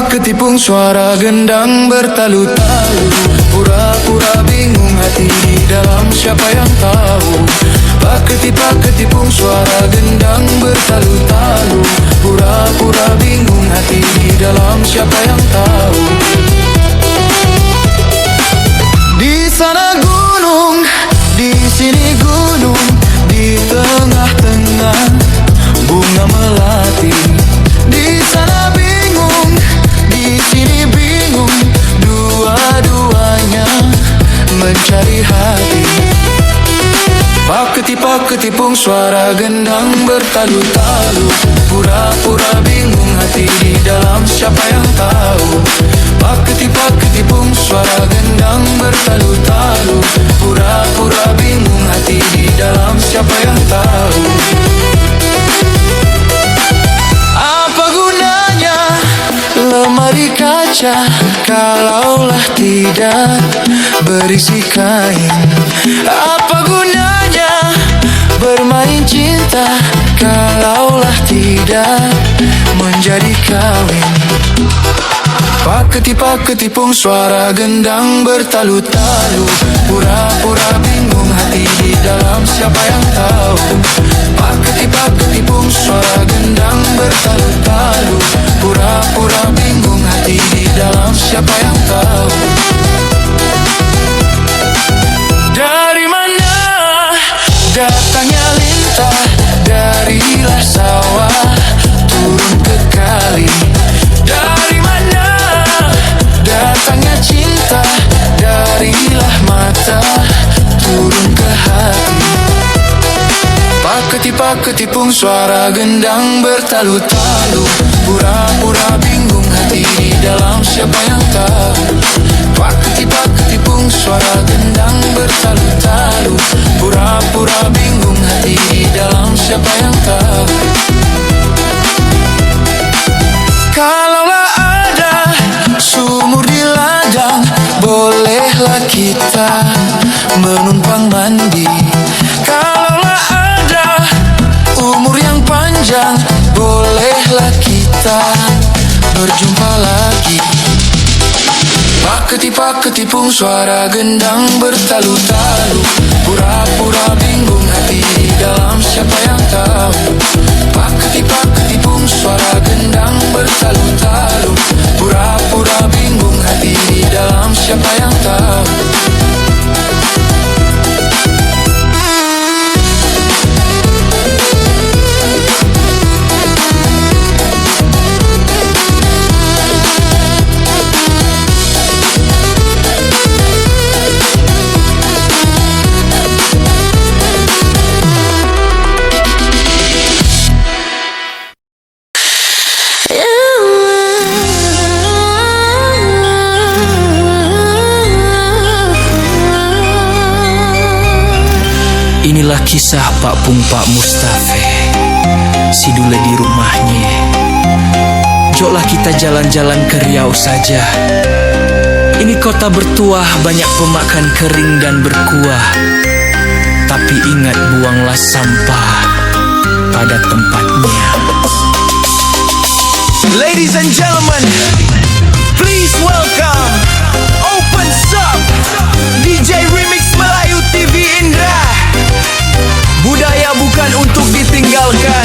Pak ketipung suara gendang bertalu-talu, pura-pura bingung hati di dalam siapa yang tahu. Pak ketipung suara gendang bertalu-talu, pura-pura bingung hati di dalam siapa yang tahu. Di sana gunung, di sini gunung, di tengah-tengah bunga melati. Di sana bingung, di sini bingung, dua-duanya mencari hati. Pak ketipung suara gendang bertalu-talu, pura-pura bingung hati di dalam siapa yang tahu. Pak ketipung suara gendang bertalu-talu, pura-pura bingung hati di dalam siapa yang tahu. Apa gunanya lemari kaca kalaulah tidak berisi kain? Apa gunanya bermain cinta kalaulah tidak menjadi kawin? Pak ketipung suara gendang bertalu-talu, pura-pura bingung hati di dalam siapa yang tahu. Pak ketipung suara gendang bertalu-talu, pura-pura bingung hati di dalam siapa yang tahu. Dari mana datangnya lintah, darilah sawah turun ke kali. Dari mana datangnya cinta, darilah mata turun ke hati. Pak ketipung suara gendang bertalu-talu, pura-pura bingung hati di dalam siapa yang tahu. Pak ketipung suara gendang bertalu-talu, pura-pura bingung hati di dalam siapa yang tahu. Kalaulah ada sumur di ladang, bolehlah kita menumpang mandi. Kalaulah ada umur yang panjang, bolehlah kita berjumpa lagi. Pak ketipung suara gendang bertalu-talu, pura-pura bingung hati di dalam siapa yang tahu. Pak ketipung suara gendang bertalu-talu, pura-pura bingung hati di dalam siapa yang tahu. Inilah kisah Pak Pung Pak Mustafe, si Dule di rumahnya. Joklah kita jalan-jalan ke Riau saja. Ini kota bertuah, banyak pemakan kering dan berkuah. Tapi ingat, buanglah sampah pada tempatnya. Ladies and gentlemen, please welcome Open Sub DJ Remix Melayu TV Indra. Budaya bukan untuk ditinggalkan,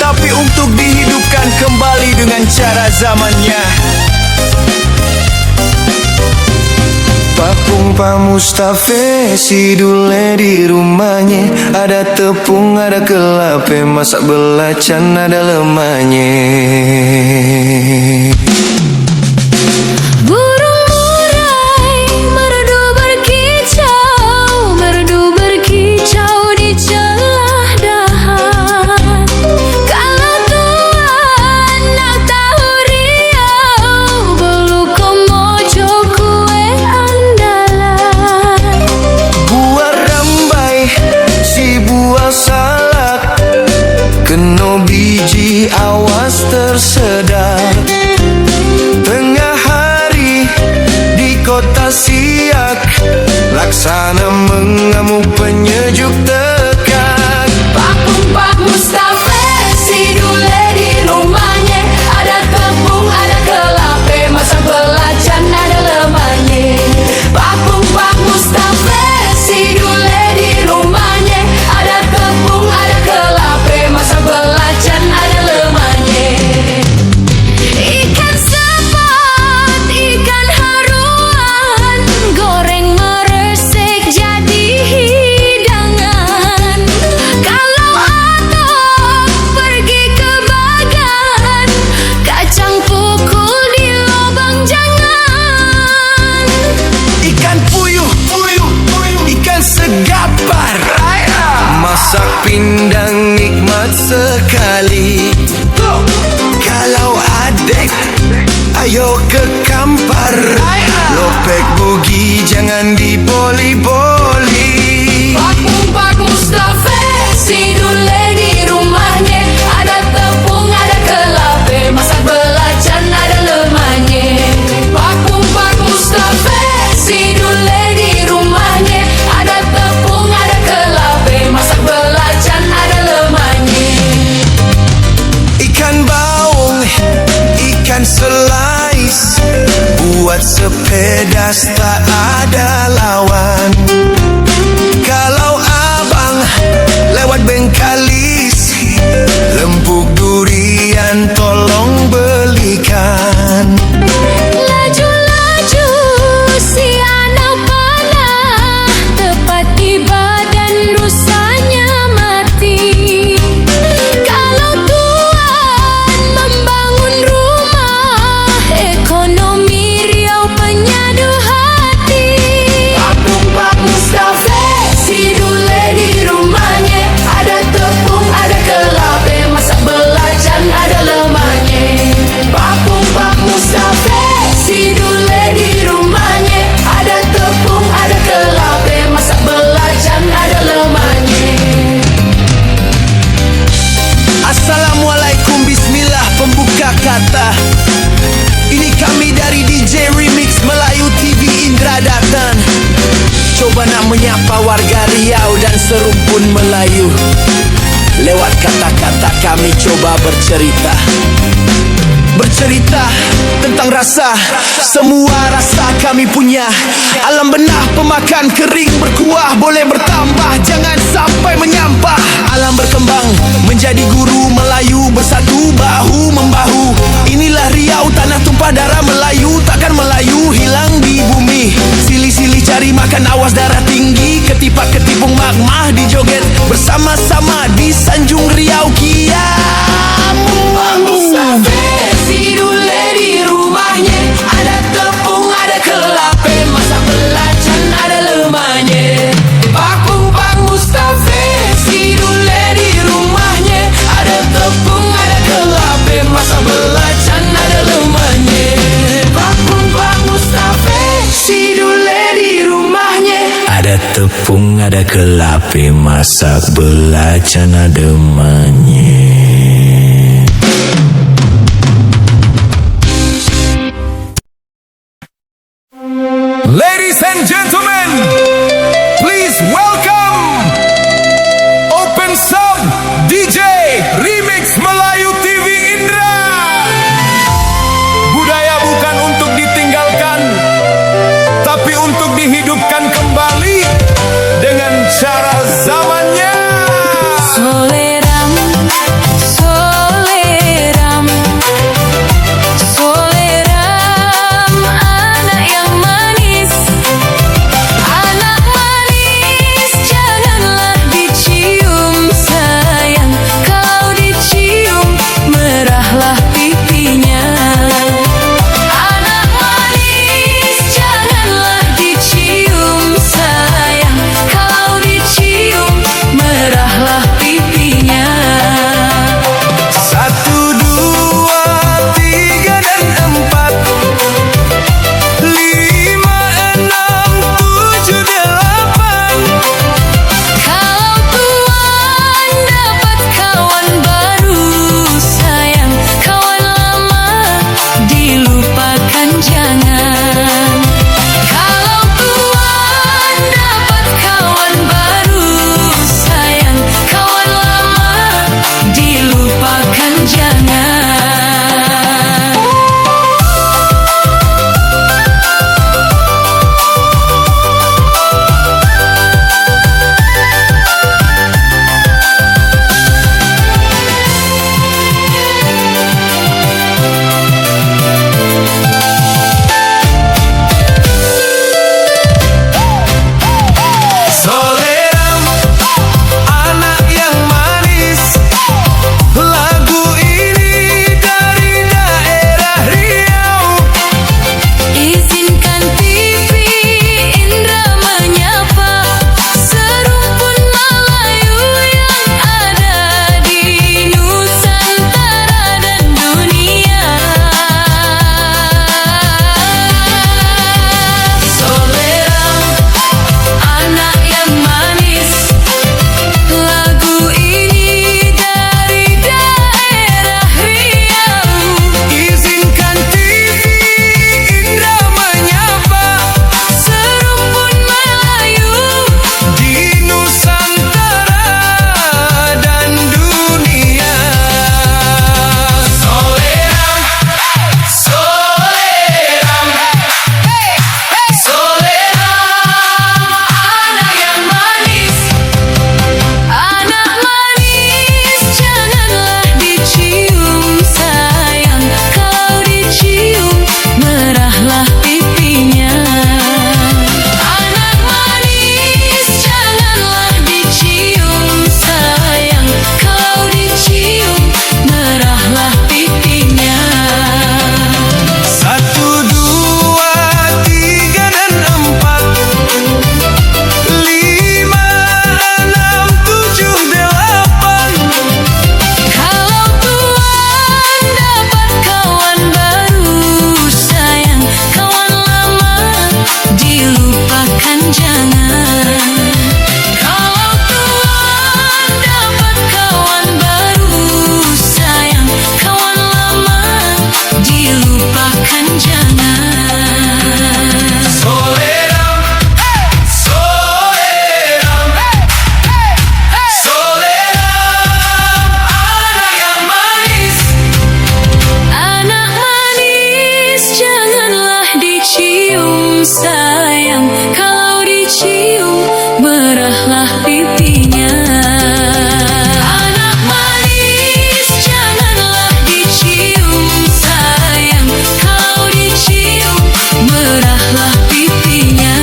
tapi untuk dihidupkan kembali dengan cara zamannya. Pak Pung Pak Mustafe, si Dule di rumahnya. Ada tepung, ada kelape, masak belacan, ada lemahnya. Keno biji awas tersedar, Yo ke kampar, lopek bugi jangan diboli-boli. Pak Mustafa, si Dule di rumahnya ada tepung, ada kelabe, masak belacan, ada lemahnya. Pak Mustafa, si Dule di rumahnya ada tepung, ada kelabe, masak belacan, ada lemahnya. Ikan baung, ikan selais, buat sepeda tak ada lawan. Kalau abang lewat Bengkalis, lempuk durian tolong belikan. Laju-laju si anak panah, tepat tiba dan rusanya mati. Kalau Tuhan membangun rumah, ekonomi Riau penyadu hati. Pak Mustafa, si Dule di rumahnya ada tepung, ada kelabe, masak belacan, ada lemahnya. Pak Mustafa, si Dule di rumahnya ada tepung, ada kelabe, masak belacan, ada lemahnya. Assalamualaikum, bismillah pembuka kata. Ini kami dari DJ Remix Melayu TV Indra Datan. Coba nak menyapa warga Riau dan serumpun Melayu. Lewat kata-kata kami coba bercerita. Bercerita tentang rasa, semua rasa kami punya. Alam benah pemakan kering berkuah, boleh bertambah, jangan sampai menyampah. Alam berkembang menjadi guru Melayu, bersatu bahu membahu. Inilah Riau, tanah tumpah darah Melayu, takkan Melayu hilang di bumi. Silih-silih cari makan, awas darah tinggi, ketipak ketipung magma dijoget bersama-sama di Sanjung Riau Kiam. Si Dule di rumahnya ada tepung, ada kelabe, masak belacan, ada lemahnya. Pak Mustafa, si Dule di rumahnya ada tepung, ada kelabe, masak belacan, ada lemahnya. Pak Mustafa, si Dule di rumahnya Ada tepung, ada kelabe, masak belacan, ada lemahnya. Ladies and gentlemen, please welcome Open Sub DJ Remix Melayu TV Indra. Budaya bukan untuk ditinggalkan, tapi untuk dihidupkan kembali dengan cara zamannya. Soleram, soleram, soleram, anak yang manis. sayang, kalau dicium merahlah pipinya. Anak manis janganlah dicium sayang, kalau dicium merahlah pipinya.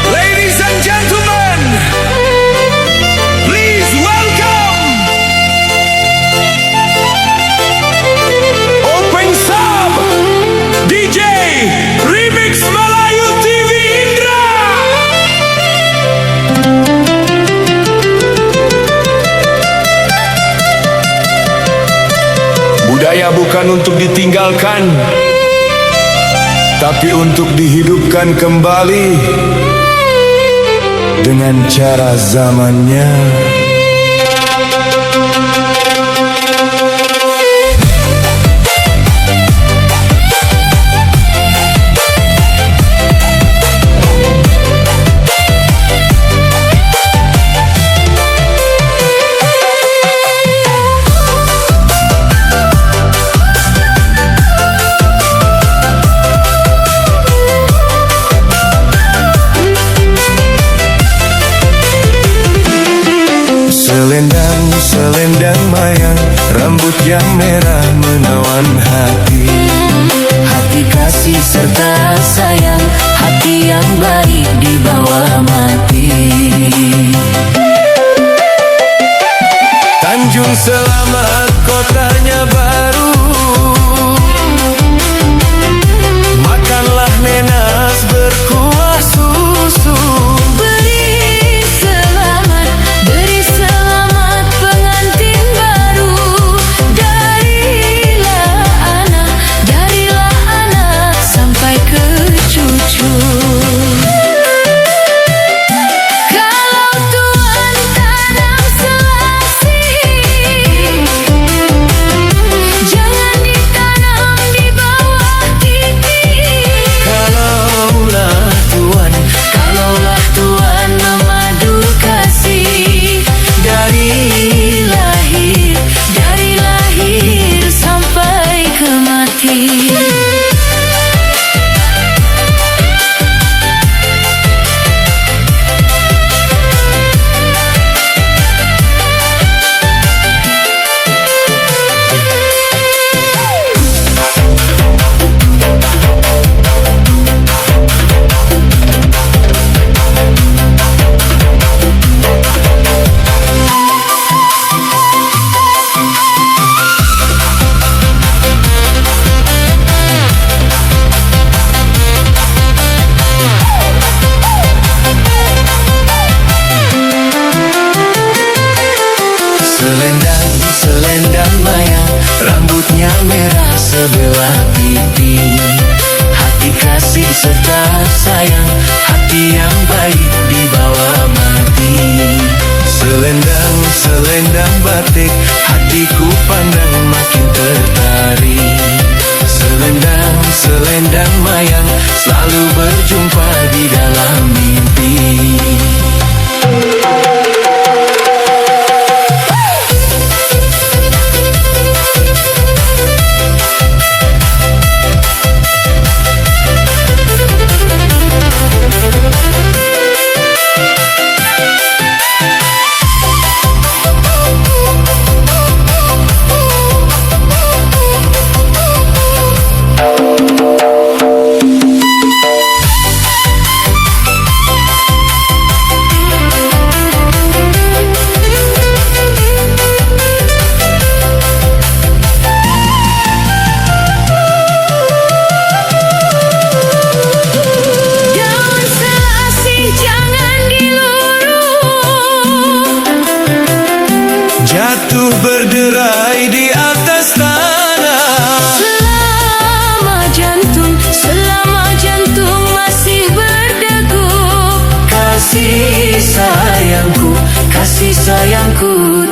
Ladies and gentlemen, please welcome Open Sub DJ Remix Melayu TV Indra. Budaya bukan untuk ditinggalkan, tapi untuk dihidupkan kembali dengan cara zamannya. Selendang mayang, rambut yang merah menawan hati. Hati kasih serta sayang, hati yang baik dibawa mati. Tanjung Selamat kotanya baru, makanlah nenas berkuah susu. Beri selamat pengantin baru. Darilah anak sampai ke cucu. Kalau Tuhan tanam selasi, jangan ditanam di bawah tipi. Kalaulah Tuhan memadu kasih, dari lahir sampai ke mati. Selendang mayang, rambutnya merah sebelah pipi. Hati kasih serta sayang, hati yang baik dibawa mati. Selendang batik, hatiku pandang makin tertarik. Selendang mayang, selalu berjumpa di dalam mimpi.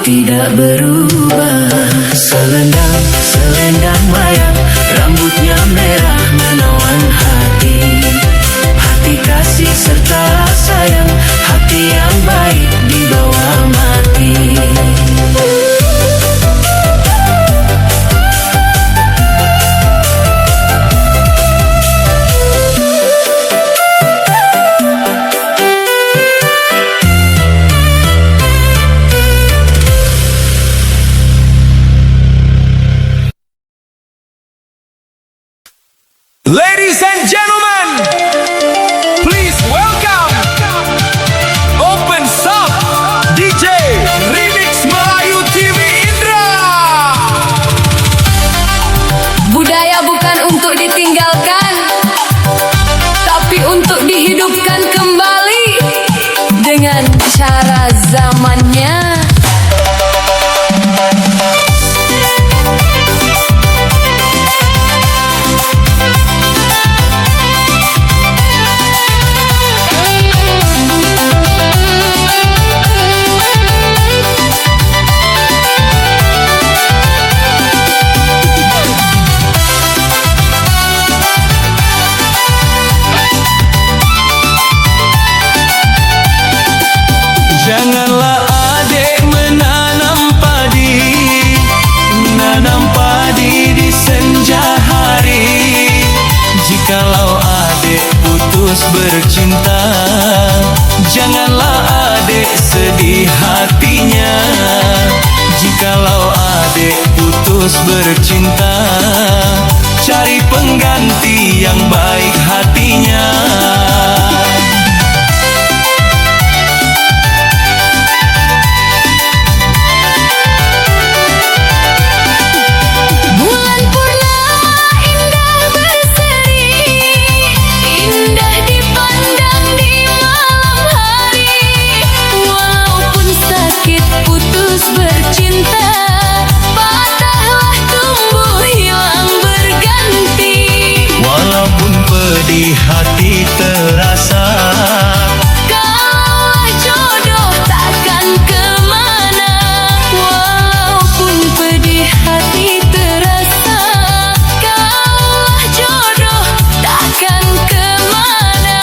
tidak berubah. Selendang mayang, rambutnya merah menawan hati. Hati kasih serta sayang, hati yang baik dibawa mati. Ladies and gentlemen, please welcome Open Sub DJ Remix Melayu TV Indra. Budaya bukan untuk ditinggalkan, tapi untuk dihidupkan kembali dengan cara zamannya. Janganlah adik menanam padi di senja hari. Jikalau adik putus bercinta, janganlah adik sedih hatinya. Jikalau adik putus bercinta, cari pengganti yang baik hatinya. Di hati terasa, kalau jodoh takkan kemana. Walaupun pedih hati terasa, kalau jodoh takkan kemana.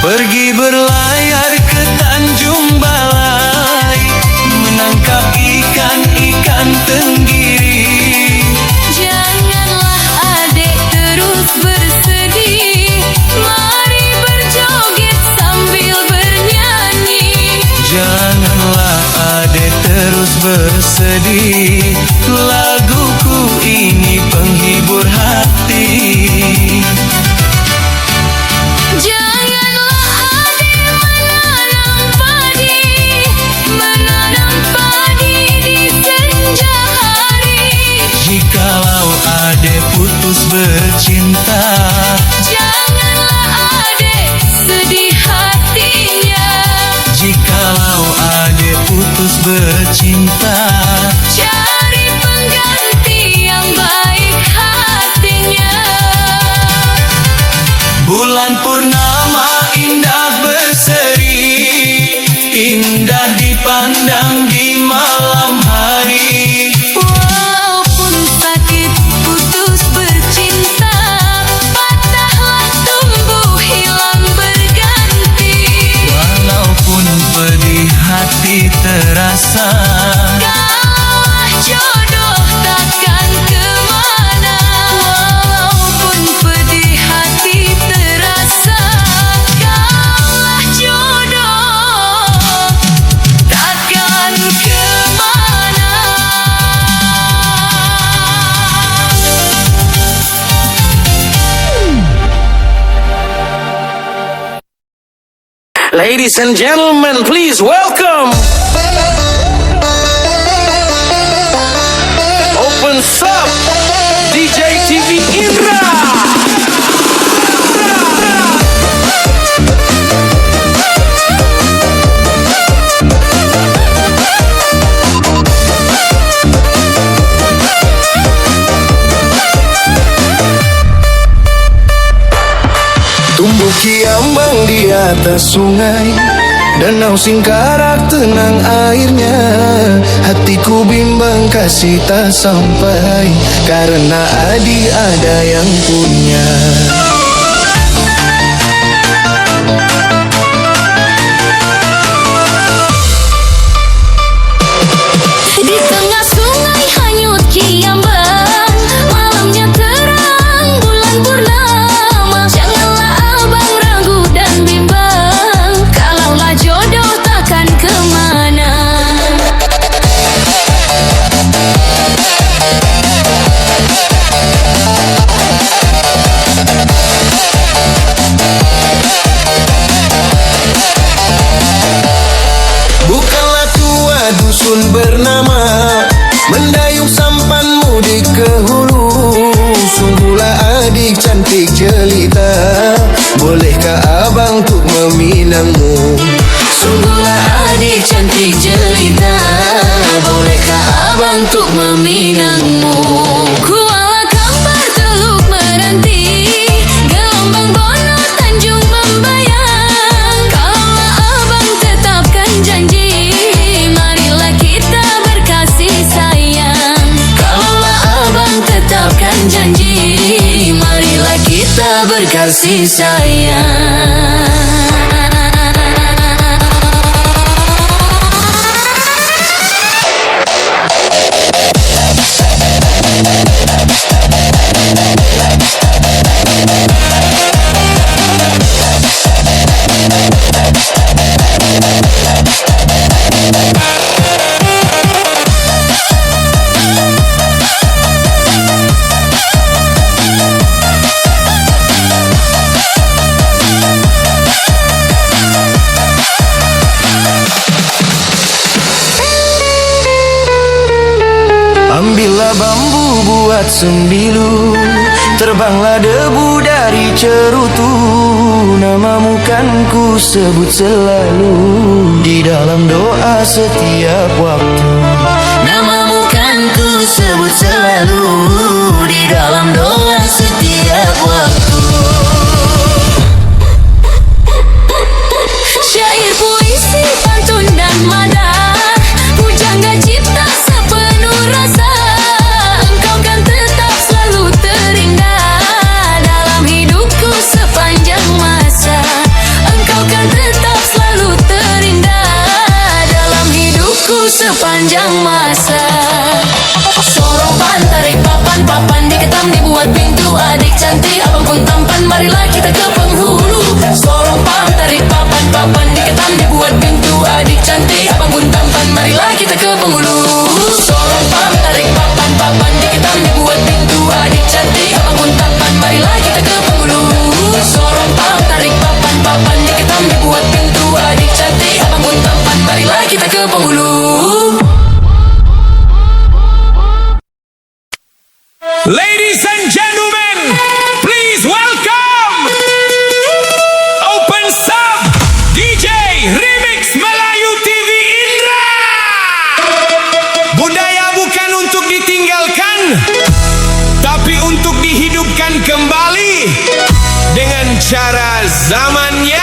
pergi berlayar ke Tanjung Balai, menangkap ikan-ikan tenggiri. Janganlah adik terus bersedih, mari berjoget sambil bernyanyi. Janganlah adik terus bersedih, laguku ini penghibur hati. Janganlah adik menanam padi di senja hari. Jikalau adik putus bercinta, Janganlah adik sedih hatinya. jikalau adik putus bercinta, Cari pengganti yang baik hatinya. bulan purnama indah berseri, indah dipandang di malam hari. Walaupun sakit putus bercinta, patahlah tumbuh hilang berganti. Walaupun pedih hati terasa, Kalau jodoh takkan kemana. Walaupun pedih hati terasa, Ladies and gentlemen, please welcome Open Sub DJ TV Indra. Tumbuh kiambang di atas sungai, danau singkarak tenang airnya. Hatiku bimbang kasih tak sampai, karena adik ada yang punya. Di tengah sungai hanyut kiambang, malamnya terang bulan purnama. Janganlah abang ragu dan bimbang, kalaulah jodoh takkan kemana. Bukanlah tua dusun bernama, mendayung sampanmu di kehulu. Sungguhlah adik cantik jelita, bolehkah abang untuk meminangmu? Sungguhlah adik cantik jelita, bolehkah abang untuk meminangmu? Kuala Kampar Teluk Meranti, Gelombang Bono Tanjung Membayang. Kalaulah abang tetapkan janji, marilah kita berkasih sayang. Kalaulah abang tetapkan janji, marilah kita berkasih sayang. Ambillah bambu buat sembilu, terbanglah debu dari cerutu. Namamu kan ku sebut selalu di dalam doa setiap waktu. Namamu kan ku sebut selalu di dalam doa setiap waktu. Syair, puisi, pantun dan madar, pujangga cipta sepenuh rasa. Engkau kan tetap selalu terindah dalam hidupku sepanjang masa. Engkau kan tetap selalu terindah dalam hidupku sepanjang masa. Sorong pan, tarik papan, papan diketam dibuat pintu. Adik cantik, abang pun tampan, marilah kita ke penghulu. Sorong pan, tarik papan, papan diketam dibuat pintu. Adik cantik, abang pun tampan, marilah kita ke penghulu. Sorong pan, tarik papan, papan diketam dibuat pintu. Adik cantik, abang pun tampan, marilah kita ke penghulu. Sorong pan, tarik papan, papan diketam dibuat pintu. Adik cantik, abang pun tampan, marilah kita ke penghulu. Ladies and gentlemen, please welcome Open Sub DJ Remix Melayu TV Indra. Budaya bukan untuk ditinggalkan, tapi untuk dihidupkan kembali dengan cara zamannya.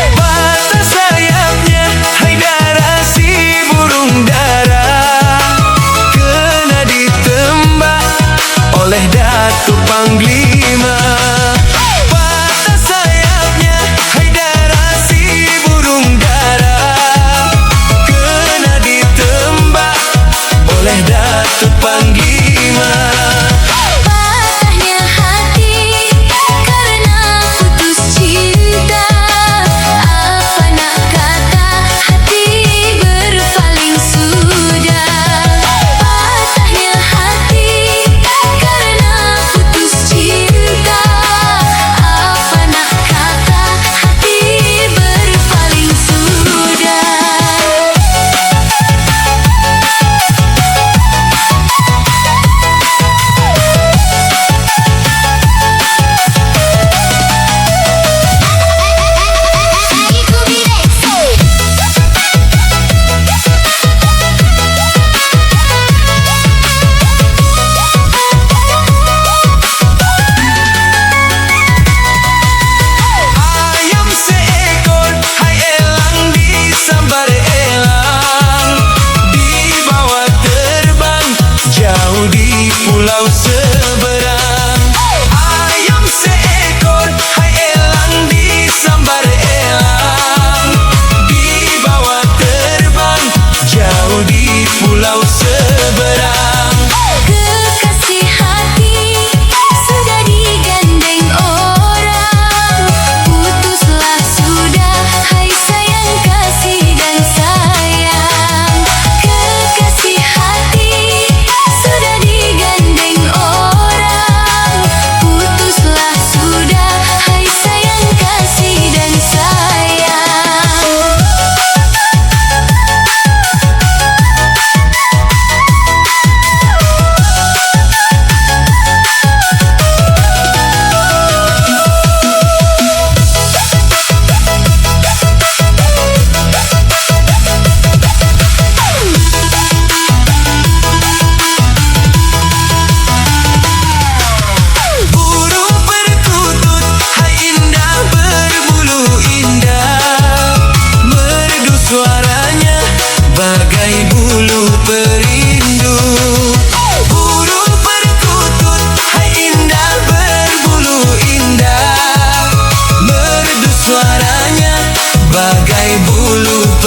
Patah sayapnya, hai darah si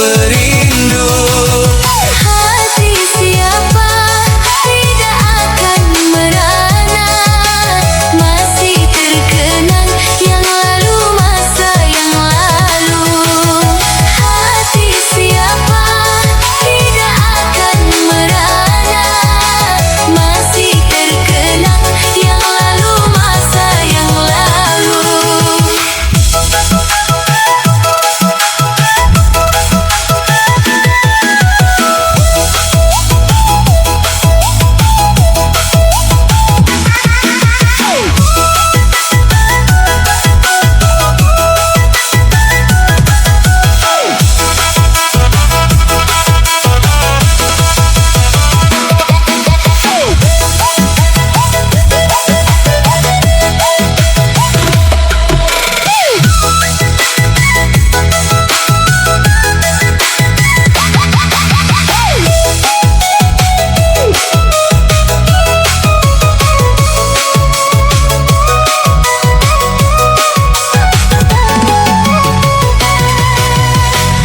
berindu. Hati siapa tidak akan merana, masih terkenang yang lalu, masa yang lalu. Hati siapa tidak akan merana, masih terkenang yang lalu, masa yang lalu.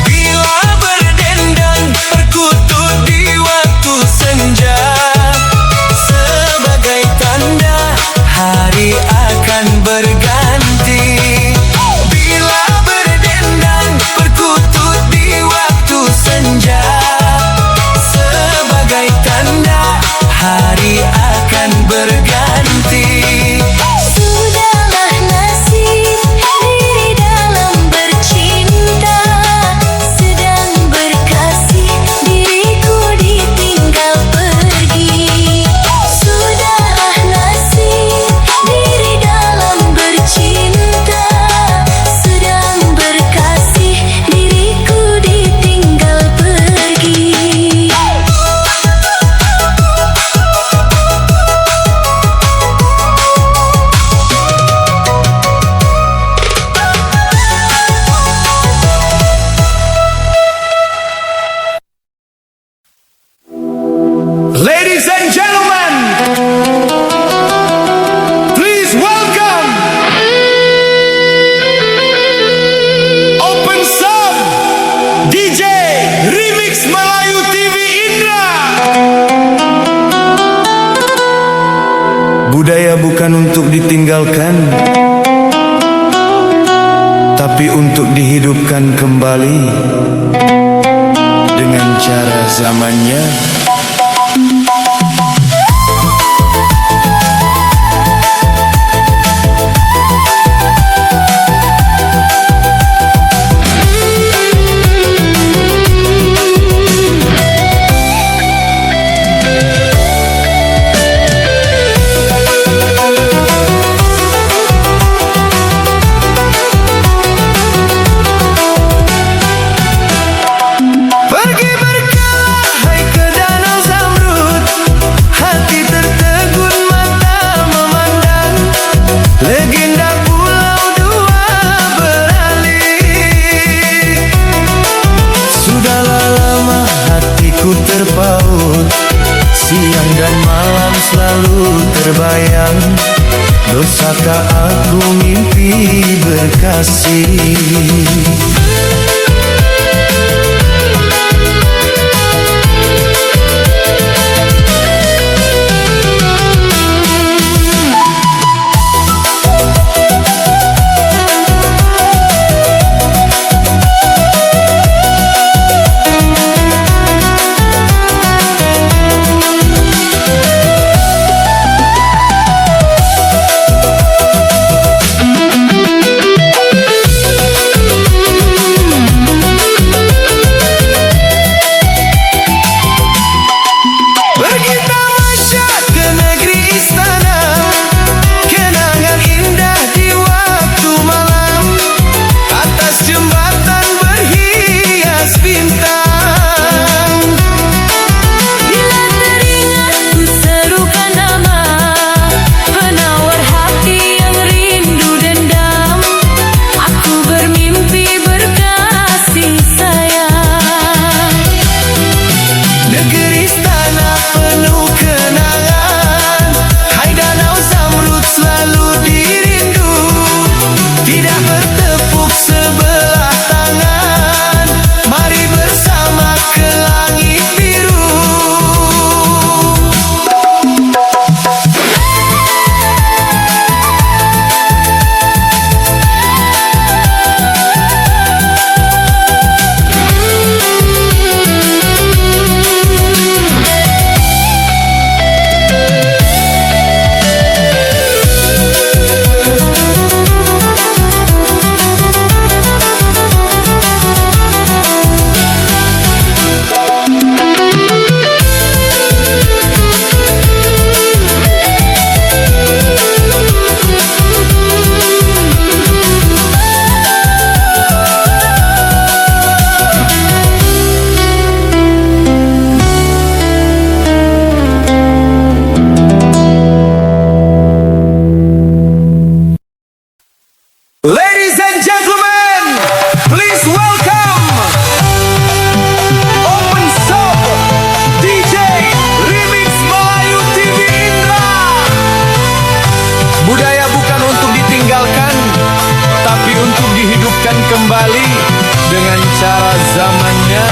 Bila berdendang berkutut di waktu senja, sebagai tanda hari akan berganti. Bila berdendang berkutut di waktu senja, sebagai tanda hari akan berganti. Sudahlah nasib diri dalam bercinta, sedang berkasih diriku ditinggal pergi. Sudahlah nasib diri dalam bercinta, sedang berkasih diriku ditinggal pergi. Ladies and gentlemen, please welcome Open Sound DJ Remix Melayu TV Indra. Budaya bukan untuk ditinggalkan, tapi untuk dihidupkan kembali dengan cara zamannya. Pergi berkala hai ke danau Zamrud, hati tertegun mata memandang legenda Pulau Dua beralih. Sudahlah lama hatiku terpaut, siang dan malam selalu terbayang. Dosakah aku mimpi berkasih? akan kembali dengan cara zamannya.